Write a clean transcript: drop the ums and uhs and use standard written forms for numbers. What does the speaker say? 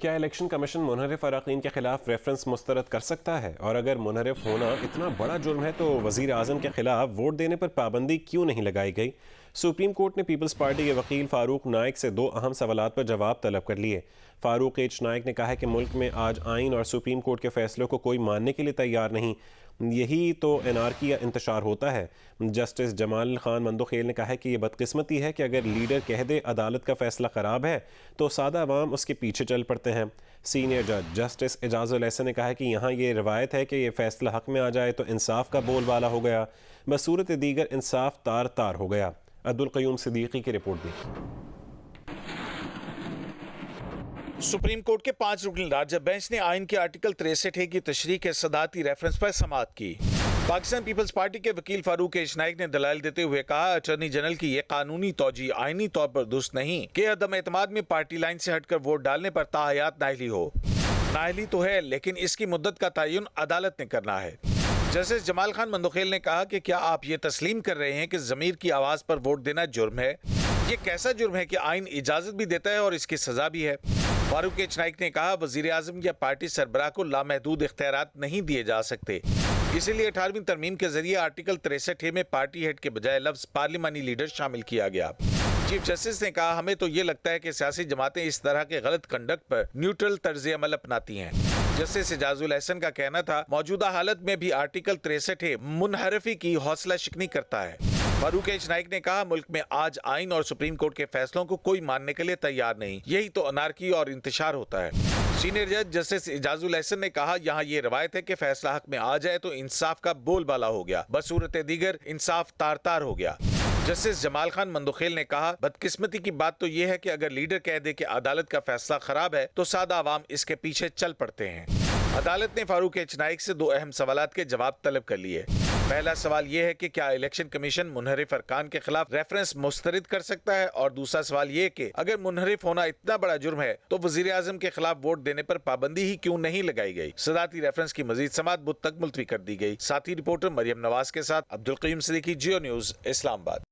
क्या election commission मुनहरिफ अरकान के खिलाफ रेफरेंस मुस्तरद कर सकता है? और अगर मुनहरिफ होना इतना बड़ा जुर्म है तो वज़ीर आज़म के खिलाफ वोट देने पर पाबंदी क्यों नहीं लगाई गई? सुप्रीम कोर्ट ने पीपल्स पार्टी के वकील फारूक नाइक से दो अहम सवालात पर जवाब तलब कर लिए। फारूक एच नाइक ने कहा है कि मुल्क में आज आइन और सुप्रीम कोर्ट के फैसलों को कोई मानने के लिए तैयार नहीं, यही तो एनार्की या इंतशार होता है। जस्टिस जमाल खान मंदोखेल ने कहा है कि यह बदकिस्मती है कि अगर लीडर कह दे अदालत का फैसला ख़राब है तो सादा अवाम उसके पीछे चल पड़ते हैं। सीनियर जज जस्टिस एजाजुल एहसन ने कहा है कि यहाँ ये रवायत है कि यह फैसला हक में आ जाए तो इंसाफ का बोलबाला हो गया, बसूरत दीगर इंसाफ तार तार हो गया। अब्दुल क़य्यूम सिद्दीकी की रिपोर्ट देखिए। सुप्रीम कोर्ट के 5 रुकनी लार्जर बेंच ने आइन के आर्टिकल 63 की तशरीह के सदाती रेफरेंस पर समाअत की। पाकिस्तान पीपल्स पार्टी के वकील फारूक एच नाइक ने दलाइल देते हुए कहा, अटॉर्नी जनरल की ये कानूनी तौजी आइनी तौर पर दुरुस्त नहीं कि अदम एतमाद में पार्टी लाइन से हटकर वोट डालने पर ताहयात नाअहली हो। नाअहली तो है, लेकिन इसकी मुद्दत का तयन अदालत ने करना है। जस्टिस जमाल खान मंदोखेल ने कहा कि क्या आप ये तस्लीम कर रहे हैं कि ज़मीर की आवाज़ पर वोट देना जुर्म है? ये कैसा जुर्म है कि आइन इजाज़त भी देता है और इसकी सज़ा भी है? फारूक एच नाइक ने कहा, वज़ीर आज़म या पार्टी सरबराह को लामहदूद इख्तियारात नहीं दिए जा सकते, इसीलिए 18वीं तरमीम के जरिए आर्टिकल 63 में पार्टी हेड के बजाय लफ्ज़ पार्लिमानी लीडर शामिल किया गया। चीफ जस्टिस ने कहा, हमें तो ये लगता है कि सियासी जमातें इस तरह के गलत कंडक्ट पर न्यूट्रल तर्ज अमल अपनाती हैं। जस्टिस एजाजुल एहसन का कहना था, मौजूदा हालत में भी आर्टिकल 63 मुनहरफी की हौसला शिकनी करता है। फारूक एच नाइक ने कहा, मुल्क में आज आइन और सुप्रीम कोर्ट के फैसलों को कोई मानने के लिए तैयार नहीं, यही तो अनारकी और इंतशार होता है। सीनियर जज जस्टिस एजाजुल एहसन ने कहा, यहाँ ये रवायत है कि फैसला हक में आ जाए तो इंसाफ का बोलबाला हो गया, बसूरत दीगर इंसाफ तार तार हो गया। जस्टिस जमाल खान मंदोखेल ने कहा, बदकिस्मती की बात तो यह है कि अगर लीडर कह दे कि अदालत का फैसला खराब है तो सादा आवाम इसके पीछे चल पड़ते हैं। अदालत ने फारूक एच नाइक से दो अहम सवालात के जवाब तलब कर लिए। पहला सवाल यह है कि क्या इलेक्शन कमीशन मुनहरिफ अरकान के खिलाफ रेफरेंस मुस्तरद कर सकता है, और दूसरा सवाल यह कि अगर मुनहरिफ होना इतना बड़ा जुर्म है तो वजीर आजम के खिलाफ वोट देने पर पाबंदी ही क्यों नहीं लगाई गई। सदाती रेफरेंस की मजीद समाअत बुध तक मुलतवी कर दी गई। साथी रिपोर्टर मरियम नवाज के साथ अब्दुल क़य्यूम सिद्दीकी, जियो न्यूज़, इस्लामाबाद।